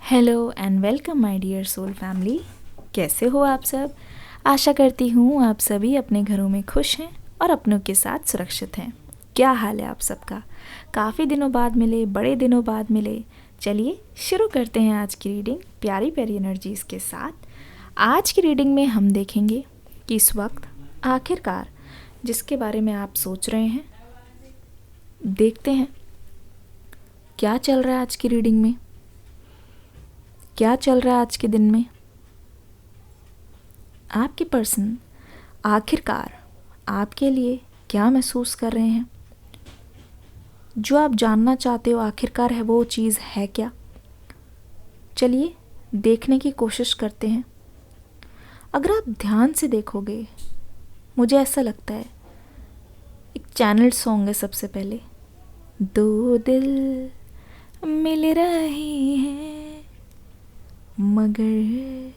Hello and welcome my dear soul family. कैसे हो आप सब? आशा करती हूँ आप सभी अपने घरों में खुश हैं और अपनों के साथ सुरक्षित हैं। क्या हाल है आप सबका? काफ़ी दिनों बाद मिले, बड़े दिनों बाद मिले। चलिए शुरू करते हैं आज की रीडिंग प्यारी प्यारी एनर्जीज़ के साथ। आज की रीडिंग में हम देखेंगे कि इस वक्त आखिरकार जिसके बारे में आप सोच रहे हैं, देखते हैं क्या चल रहा है आज की रीडिंग में, क्या चल रहा है आज के दिन में। आपके पर्सन आखिरकार आपके लिए क्या महसूस कर रहे हैं, जो आप जानना चाहते हो आखिरकार है वो चीज़ है क्या। चलिए देखने की कोशिश करते हैं। अगर आप ध्यान से देखोगे, मुझे ऐसा लगता है एक चैनल सॉन्ग है। सबसे पहले दो दिल मिल रहे हैं मगर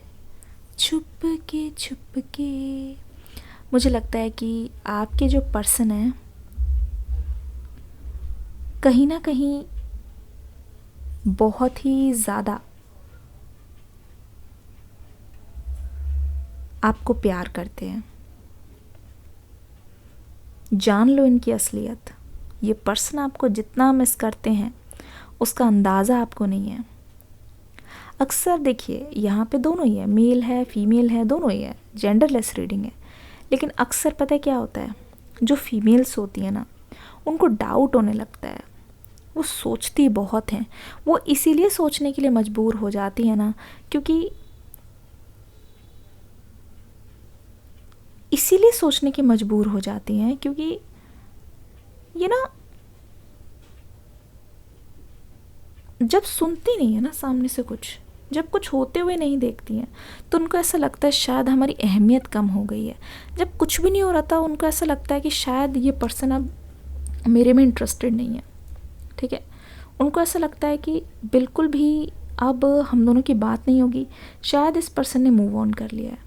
छुप के मुझे लगता है कि आपके जो पर्सन है कहीं ना कहीं बहुत ही ज़्यादा आपको प्यार करते हैं। जान लो इनकी असलियत। ये पर्सन आपको जितना मिस करते हैं उसका अंदाज़ा आपको नहीं है। अक्सर देखिए यहाँ पे दोनों ही है, मेल है फीमेल है, दोनों ही है, जेंडरलेस रीडिंग है। लेकिन अक्सर पता है क्या होता है, जो फीमेल्स होती है ना उनको डाउट होने लगता है। वो सोचती बहुत हैं, वो इसीलिए सोचने के लिए मजबूर हो जाती है ना, क्योंकि इसीलिए सोचने की मजबूर हो जाती हैं क्योंकि ये ना जब सुनती नहीं है ना सामने से कुछ, जब कुछ होते हुए नहीं देखती हैं तो उनको ऐसा लगता है शायद हमारी अहमियत कम हो गई है। जब कुछ भी नहीं हो रहा था उनको ऐसा लगता है कि शायद ये पर्सन अब मेरे में इंटरेस्टेड नहीं है। ठीक है, उनको ऐसा लगता है कि बिल्कुल भी अब हम दोनों की बात नहीं होगी, शायद इस पर्सन ने मूव ऑन कर लिया है।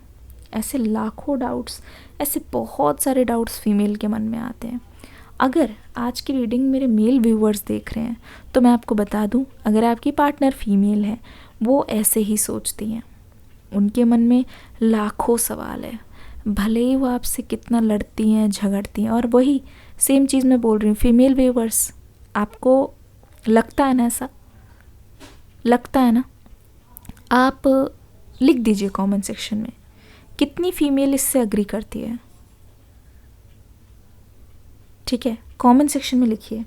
ऐसे लाखों डाउट्स, ऐसे बहुत सारे डाउट्स फीमेल के मन में आते हैं। अगर आज की रीडिंग मेरे मेल व्यूवर्स देख रहे हैं तो मैं आपको बता दूं, अगर आपकी पार्टनर फीमेल है वो ऐसे ही सोचती हैं। उनके मन में लाखों सवाल है, भले ही वो आपसे कितना लड़ती हैं झगड़ती हैं। और वही सेम चीज़ मैं बोल रही हूँ फीमेल व्यूवर्स, आपको लगता है ना, ऐसा लगता है ना? आप लिख दीजिए कमेंट सेक्शन में कितनी फीमेल इससे अग्री करती है। ठीक है, कमेंट सेक्शन में लिखिए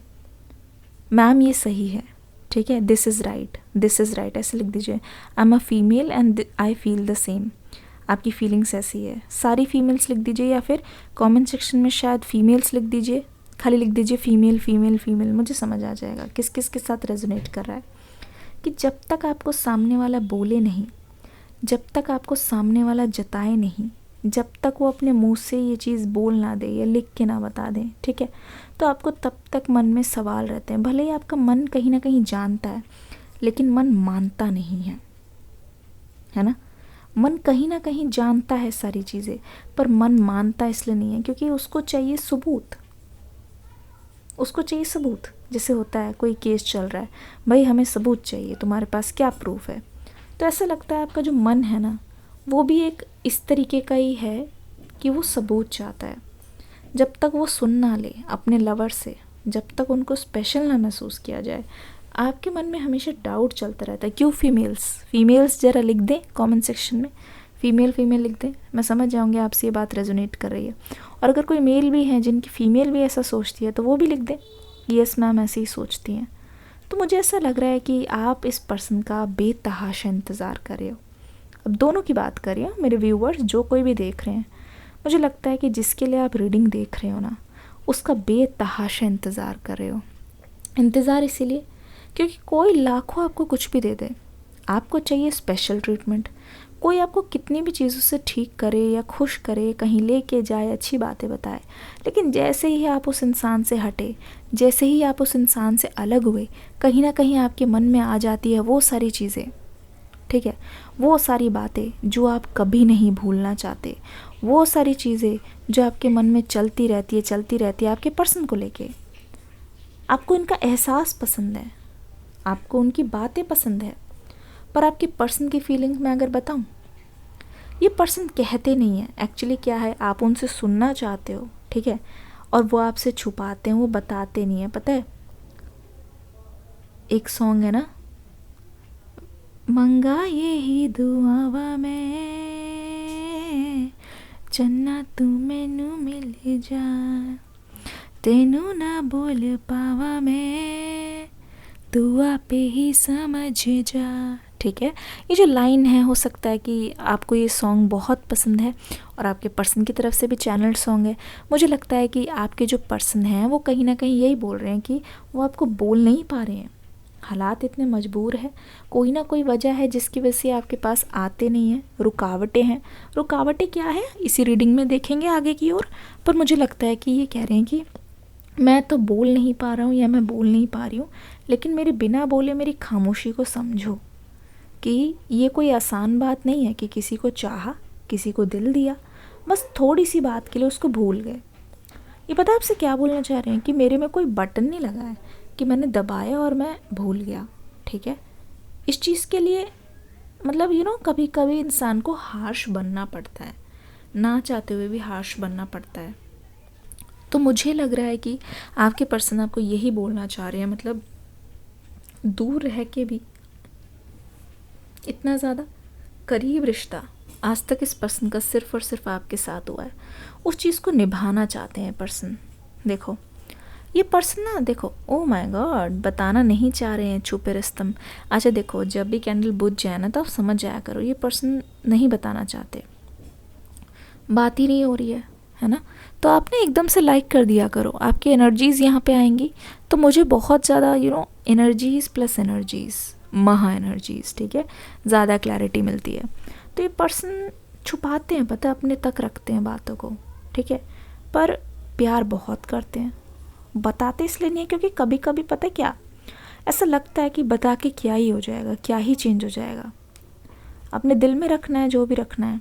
मैम ये सही है, ठीक है, दिस इज़ राइट ऐसे लिख दीजिए। I am a female and I feel the same. आपकी फीलिंग्स ऐसी है। सारी फीमेल्स लिख दीजिए या फिर कमेंट सेक्शन में शायद फीमेल्स लिख दीजिए, खाली लिख दीजिए फीमेल फीमेल फीमेल, मुझे समझ आ जाएगा किस किस के साथ रेजोनेट कर रहा है। कि जब तक आपको सामने वाला बोले नहीं, जब तक आपको सामने वाला जताए नहीं, जब तक वो अपने मुंह से ये चीज़ बोल ना दे या लिख के ना बता दें, ठीक है, तो आपको तब तक मन में सवाल रहते हैं। भले ही आपका मन कहीं ना कहीं जानता है लेकिन मन मानता नहीं है ना। मन कहीं ना कहीं जानता है सारी चीज़ें, पर मन मानता इसलिए नहीं है क्योंकि उसको चाहिए सबूत। उसको चाहिए सबूत। जैसे होता है कोई केस चल रहा है, भाई हमें सबूत चाहिए, तुम्हारे पास क्या प्रूफ है। तो ऐसा लगता है आपका जो मन है ना वो भी एक इस तरीके का ही है कि वो सबूत चाहता है। जब तक वो सुन ना ले अपने लवर से, जब तक उनको स्पेशल ना महसूस किया जाए, आपके मन में हमेशा डाउट चलता रहता है। क्यों फीमेल्स ज़रा लिख दें कमेंट सेक्शन में, फीमेल लिख दें, मैं समझ जाऊँगी आपसे ये बात रेजोनेट कर रही है। और अगर कोई मेल भी है जिनकी फ़ीमेल भी ऐसा सोचती है तो वो भी लिख दें यस मैम ऐसे ही सोचती हैं। तो मुझे ऐसा लग रहा है कि आप इस पर्सन का बेतहाशा इंतज़ार कर रहे हो। अब दोनों की बात करिए मेरे व्यूवर्स, जो कोई भी देख रहे हैं, मुझे लगता है कि जिसके लिए आप रीडिंग देख रहे हो ना उसका बेतहाशा इंतज़ार कर रहे हो। इंतज़ार इसीलिए क्योंकि कोई लाखों आपको कुछ भी दे दे, आपको चाहिए स्पेशल ट्रीटमेंट। कोई आपको कितनी भी चीज़ों से ठीक करे या खुश करे, कहीं लेके जाए, अच्छी बातें बताए, लेकिन जैसे ही आप उस इंसान से हटे, जैसे ही आप उस इंसान से अलग हुए, कहीं ना कहीं आपके मन में आ जाती है वो सारी चीज़ें। ठीक है, वो सारी बातें जो आप कभी नहीं भूलना चाहते, वो सारी चीज़ें जो आपके मन में चलती रहती है आपके पर्सन को लेके। आपको इनका एहसास पसंद है, आपको उनकी बातें पसंद है, पर आपके पर्सन की फीलिंग्स मैं अगर बताऊं, ये पर्सन कहते नहीं है एक्चुअली क्या है, आप उनसे सुनना चाहते हो, ठीक है, और वो आपसे छुपाते हैं, वो बताते नहीं है। पता है एक सॉन्ग है ना, मंगा ये ही दुआवा में चन्ना तू मैनू मिल जा, तेनू ना बोल पावा मैं, तू आपे ही समझ जा। ठीक है, ये जो लाइन है, हो सकता है कि आपको ये सॉन्ग बहुत पसंद है और आपके पर्सन की तरफ से भी चैनल सॉन्ग है। मुझे लगता है कि आपके जो पर्सन हैं वो कहीं ना कहीं यही बोल रहे हैं कि वो आपको बोल नहीं पा रहे हैं, हालात इतने मजबूर है, कोई ना कोई वजह है जिसकी वजह से आपके पास आते नहीं हैं, रुकावटें हैं। रुकावटें क्या है इसी रीडिंग में देखेंगे आगे की ओर, पर मुझे लगता है कि ये कह रहे हैं कि मैं तो बोल नहीं पा रहा हूँ या मैं बोल नहीं पा रही हूँ, लेकिन मेरे बिना बोले मेरी खामोशी को समझो कि ये कोई आसान बात नहीं है कि किसी को चाहा, किसी को दिल दिया, बस थोड़ी सी बात के लिए उसको भूल गए। ये पता है आपसे क्या बोलना चाह रहे हैं कि मेरे में कोई बटन नहीं लगा है कि मैंने दबाया और मैं भूल गया। ठीक है, इस चीज़ के लिए मतलब कभी कभी इंसान को हार्श बनना पड़ता है, ना चाहते हुए भी हार्श बनना पड़ता है। तो मुझे लग रहा है कि आपके पर्सन आपको यही बोलना चाह रहे हैं, मतलब दूर रह के भी इतना ज़्यादा करीब रिश्ता आज तक इस पर्सन का सिर्फ और सिर्फ आपके साथ हुआ है, उस चीज़ को निभाना चाहते हैं पर्सन। देखो ये पर्सन ना, देखो ओ माय गॉड, बताना नहीं चाह रहे हैं, छुपे रस्तम। अच्छा देखो, जब भी कैंडल बुझ जाए ना तो आप समझ जाया करो ये पर्सन नहीं बताना चाहते, बात ही नहीं हो रही है ना। तो आपने एकदम से लाइक कर दिया करो, आपकी एनर्जीज़ यहाँ पे आएंगी। तो मुझे बहुत ज़्यादा एनर्जीज़ प्लस एनर्जीज़, महा एनर्जीज़, ठीक है, ज़्यादा क्लैरिटी मिलती है। तो ये पर्सन छुपाते हैं, पता है, अपने तक रखते हैं बातों को, ठीक है, पर प्यार बहुत करते हैं। बताते इसलिए नहीं है क्योंकि कभी कभी पता है क्या, ऐसा लगता है कि बता के क्या ही हो जाएगा, क्या ही चेंज हो जाएगा, अपने दिल में रखना है जो भी रखना है।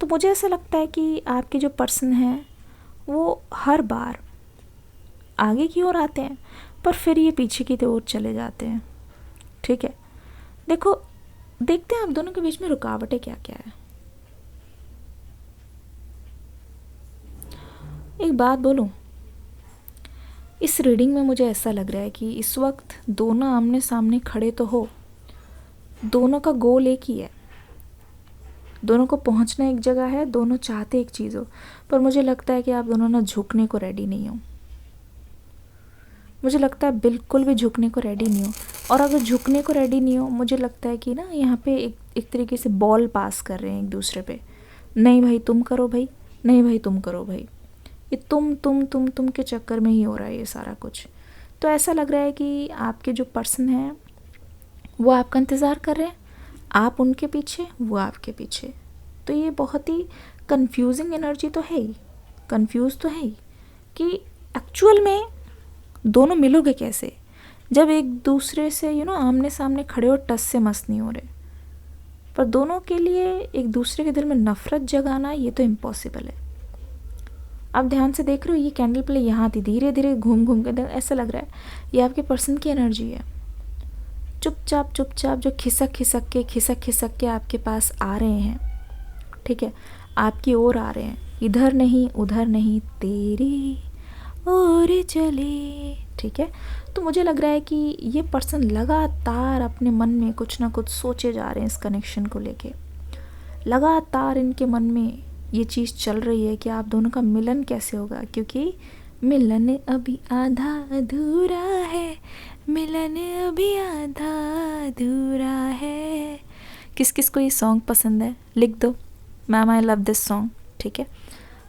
तो मुझे ऐसा लगता है कि आपके जो पर्सन हैं वो हर बार आगे की ओर आते हैं पर फिर ये पीछे की ओर चले जाते हैं। ठीक है, देखो देखते हैं आप दोनों के बीच में रुकावटें क्या क्या है। एक बात बोलूं, इस रीडिंग में मुझे ऐसा लग रहा है कि इस वक्त दोनों आमने सामने खड़े तो हो, दोनों का गोल एक ही है, दोनों को पहुंचना एक जगह है, दोनों चाहते एक चीज़ हो, पर मुझे लगता है कि आप दोनों ना झुकने को रेडी नहीं हो। मुझे लगता है बिल्कुल भी झुकने को रेडी नहीं हो, और अगर झुकने को रेडी नहीं हो, मुझे लगता है कि ना यहाँ पे एक तरीके से बॉल पास कर रहे हैं एक दूसरे पे। नहीं भाई तुम करो भाई, नहीं भाई तुम करो भाई, ये तुम के चक्कर में ही हो रहा है ये सारा कुछ। तो ऐसा लग रहा है कि आपके जो पर्सन हैं वो आपका इंतज़ार कर रहे हैं, आप उनके पीछे, वो आपके पीछे। तो ये बहुत ही कंफ्यूजिंग एनर्जी तो है ही, कंफ्यूज तो है ही कि एक्चुअल में दोनों मिलोगे कैसे जब एक दूसरे से आमने सामने खड़े और टस से मस नहीं हो रहे। पर दोनों के लिए एक दूसरे के दिल में नफ़रत जगाना ये तो इम्पॉसिबल है। आप ध्यान से देख रहे हो, ये कैंडल प्ले यहाँ थी, धीरे धीरे घूम घूम के ऐसा लग रहा है ये आपके पर्सन की एनर्जी है। चुपचाप चुपचाप जो खिसक खिसक के आपके पास आ रहे हैं, ठीक है, आपकी ओर आ रहे हैं, इधर नहीं उधर नहीं, तेरी ओर चले। ठीक है, तो मुझे लग रहा है कि ये पर्सन लगातार अपने मन में कुछ ना कुछ सोचे जा रहे हैं इस कनेक्शन को लेके। लगातार इनके मन में ये चीज़ चल रही है कि आप दोनों का मिलन कैसे होगा, क्योंकि मिलन अभी आधा अधूरा है, मिलन अभी आधा अधूरा है। किस किस को ये सॉन्ग पसंद है लिख दो, ma'am I love this song. ठीक है,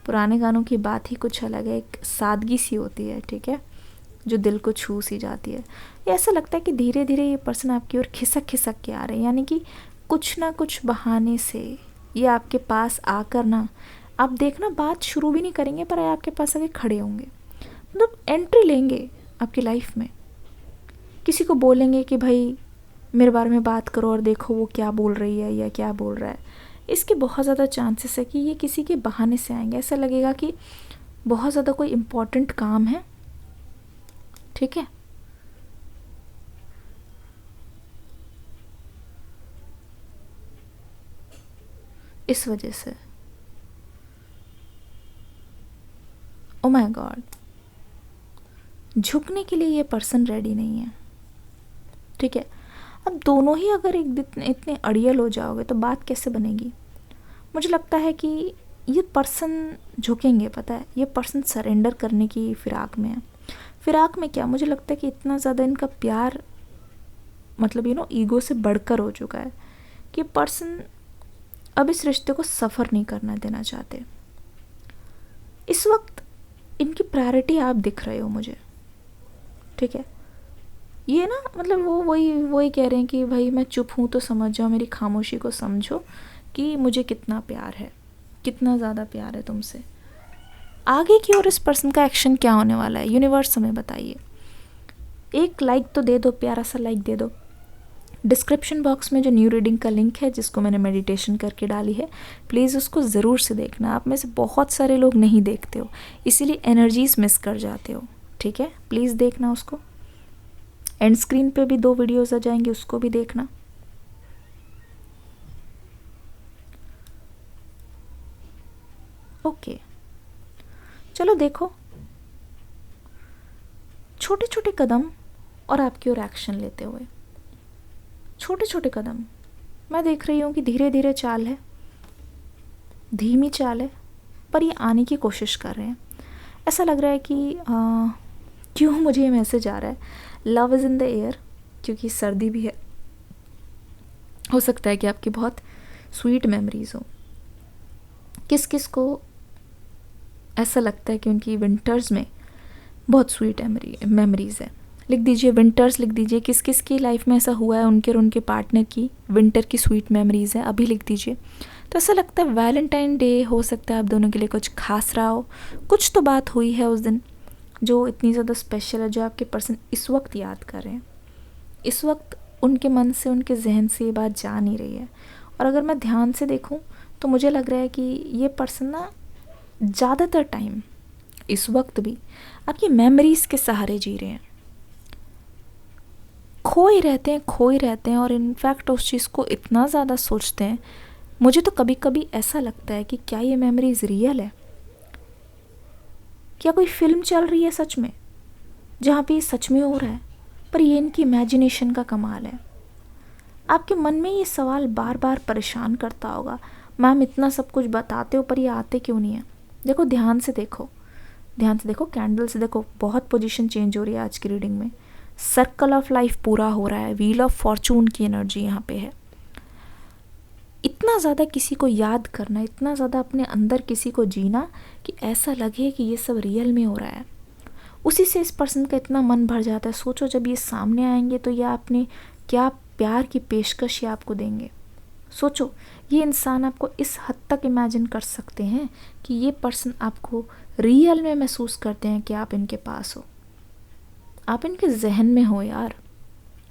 पुराने गानों की बात ही कुछ अलग है, एक सादगी सी होती है, ठीक है, जो दिल को छू सी जाती है। ये ऐसा लगता है कि धीरे धीरे ये पर्सन आपकी ओर खिसक खिसक के आ रहे हैं, यानी कि कुछ ना कुछ बहाने से ये आपके पास आकर ना, आप देखना बात शुरू भी नहीं करेंगे पर आपके पास आके खड़े होंगे, मतलब एंट्री लेंगे आपकी लाइफ में। किसी को बोलेंगे कि भाई मेरे बारे में बात करो और देखो वो क्या बोल रही है या क्या बोल रहा है। इसके बहुत ज़्यादा चांसेस है कि ये किसी के बहाने से आएंगे, ऐसा लगेगा कि बहुत ज़्यादा कोई इम्पोर्टेंट काम है। ठीक है, इस वजह से। ओ माय गॉड, झुकने के लिए ये पर्सन रेडी नहीं है, ठीक है। अब दोनों ही अगर एक दिन इतने अड़ियल हो जाओगे तो बात कैसे बनेगी। मुझे लगता है कि ये पर्सन झुकेंगे, पता है, ये पर्सन सरेंडर करने की फ़िराक में है। फ़िराक में क्या, मुझे लगता है कि इतना ज़्यादा इनका प्यार मतलब ईगो से बढ़कर हो चुका है कि पर्सन अब इस रिश्ते को सफ़र नहीं करना देना चाहते। इस वक्त इनकी प्रायोरिटी आप दिख रहे हो मुझे, ठीक है। ये ना मतलब वो वही कह रहे हैं कि भाई मैं चुप हूँ तो समझ जाओ, मेरी खामोशी को समझो कि मुझे कितना प्यार है, कितना ज़्यादा प्यार है तुमसे। आगे की ओर इस पर्सन का एक्शन क्या होने वाला है, यूनिवर्स हमें बताइए। एक लाइक तो दे दो, प्यारा सा लाइक दे दो। डिस्क्रिप्शन बॉक्स में जो न्यू रीडिंग का लिंक है जिसको मैंने मेडिटेशन करके डाली है, प्लीज़ उसको ज़रूर से देखना। आप में से बहुत सारे लोग नहीं देखते हो, इसीलिए एनर्जीज मिस कर जाते हो, ठीक है। प्लीज़ देखना उसको। एंड स्क्रीन पे भी 2 वीडियोस आ जाएंगे, उसको भी देखना। ओके, चलो देखो, छोटे छोटे कदम और आपकी ओर एक्शन लेते हुए। छोटे छोटे कदम, मैं देख रही हूँ कि धीरे धीरे चाल है, धीमी चाल है, पर ये आने की कोशिश कर रहे हैं। ऐसा लग रहा है कि क्यों मुझे ये मैसेज आ रहा है, love is in the air, क्योंकि सर्दी भी है। हो सकता है कि आपकी बहुत स्वीट मेमोरीज़ हो। किस किस को ऐसा लगता है कि उनकी विंटर्स में बहुत स्वीट मेमोरीज़ है, लिख दीजिए विंटर्स, लिख दीजिए किस किस की लाइफ में ऐसा हुआ है, उनके और उनके पार्टनर की विंटर की स्वीट मेमोरीज़ है, अभी लिख दीजिए। तो ऐसा लगता है वैलेंटाइन डे हो सकता है आप दोनों के लिए कुछ खास रहा हो, कुछ तो बात हुई है उस दिन जो इतनी ज़्यादा स्पेशल है, जो आपके पर्सन इस वक्त याद कर रहे हैं। इस वक्त उनके मन से, उनके जहन से ये बात जा नहीं रही है। और अगर मैं ध्यान से देखूं तो मुझे लग रहा है कि ये पर्सन ना ज़्यादातर टाइम इस वक्त भी आपकी मेमोरीज़ के सहारे जी रहे हैं, खोए रहते हैं और इनफैक्ट उस चीज़ को इतना ज़्यादा सोचते हैं। मुझे तो कभी कभी ऐसा लगता है कि क्या ये मेमोरीज़ रियल है, क्या कोई फिल्म चल रही है सच में जहाँ पे ये सच में हो रहा है, पर ये इनकी इमेजिनेशन का कमाल है। आपके मन में ये सवाल बार बार परेशान करता होगा, मैम इतना सब कुछ बताते हो पर ये आते क्यों नहीं है। देखो ध्यान से देखो, ध्यान से देखो, कैंडल से देखो, बहुत पोजीशन चेंज हो रही है आज की रीडिंग में। सर्कल ऑफ लाइफ पूरा हो रहा है, व्हील ऑफ फॉर्चून की एनर्जी यहाँ पे है। इतना ज़्यादा किसी को याद करना, इतना ज़्यादा अपने अंदर किसी को जीना कि ऐसा लगे कि ये सब रियल में हो रहा है, उसी से इस पर्सन का इतना मन भर जाता है। सोचो जब ये सामने आएंगे तो ये आपने क्या प्यार की पेशकश ये आपको देंगे। सोचो ये इंसान आपको इस हद तक इमेजिन कर सकते हैं कि ये पर्सन आपको रियल में महसूस करते हैं कि आप इनके पास हो, आप इनके जहन में हो यार।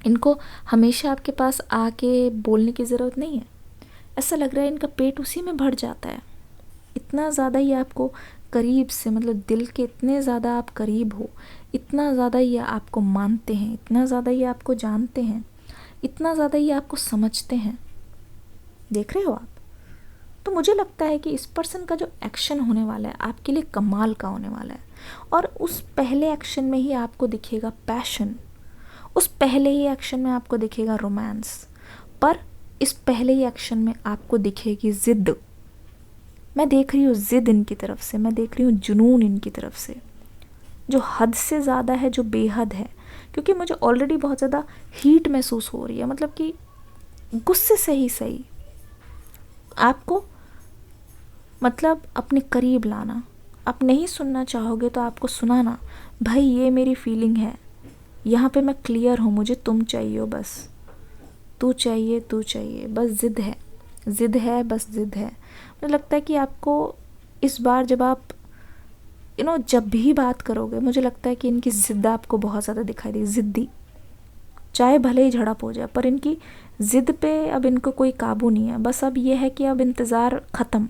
इनको हमेशा आपके पास आके बोलने की ज़रूरत नहीं है, ऐसा लग रहा है इनका पेट उसी में भर जाता है। इतना ज़्यादा ये आपको करीब से, मतलब दिल के इतने ज़्यादा आप करीब हो, इतना ज़्यादा ये आपको मानते हैं, इतना ज़्यादा ये आपको जानते हैं, इतना ज़्यादा ये आपको समझते हैं। देख रहे हो आप। तो मुझे लगता है कि इस पर्सन का जो एक्शन होने वाला है आपके लिए कमाल का होने वाला है। और उस पहले एक्शन में ही आपको दिखेगा पैशन, उस पहले ही एक्शन में आपको दिखेगा रोमांस, पर इस पहले ही एक्शन में आपको दिखेगी ज़िद। मैं देख रही हूँ ज़िद इनकी तरफ से, मैं देख रही हूँ जुनून इनकी तरफ से, जो हद से ज़्यादा है, जो बेहद है। क्योंकि मुझे ऑलरेडी बहुत ज़्यादा हीट महसूस हो रही है, मतलब कि गुस्से से ही सही आपको मतलब अपने करीब लाना। आप नहीं सुनना चाहोगे तो आपको सुनाना, भाई ये मेरी फीलिंग है, यहाँ पे मैं क्लियर हूँ, मुझे तुम चाहिए हो, बस तू चाहिए, तू चाहिए, बस ज़िद है, ज़िद है, बस ज़िद है। मुझे लगता है कि आपको इस बार जब आप जब भी बात करोगे, मुझे लगता है कि इनकी ज़िद आपको बहुत ज़्यादा दिखाई देगी। ज़िद्दी, चाहे भले ही झड़प हो जाए, पर इनकी ज़िद पे अब इनको कोई काबू नहीं है। बस अब ये है कि अब इंतज़ार ख़त्म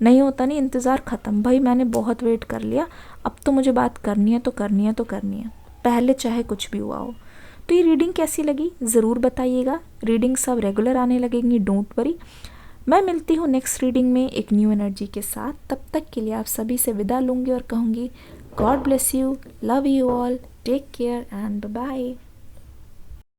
नहीं होता, नहीं, इंतज़ार ख़त्म, भाई मैंने बहुत वेट कर लिया, अब तो मुझे बात करनी है तो करनी है तो करनी है, पहले चाहे कुछ भी हुआ हो। तो ये रीडिंग कैसी लगी ज़रूर बताइएगा। रीडिंग सब रेगुलर आने लगेंगी, डोंट वरी। मैं मिलती हूँ नेक्स्ट रीडिंग में एक न्यू एनर्जी के साथ। तब तक के लिए आप सभी से विदा लूँगी और कहूँगी God bless you, love you all, take care and bye bye.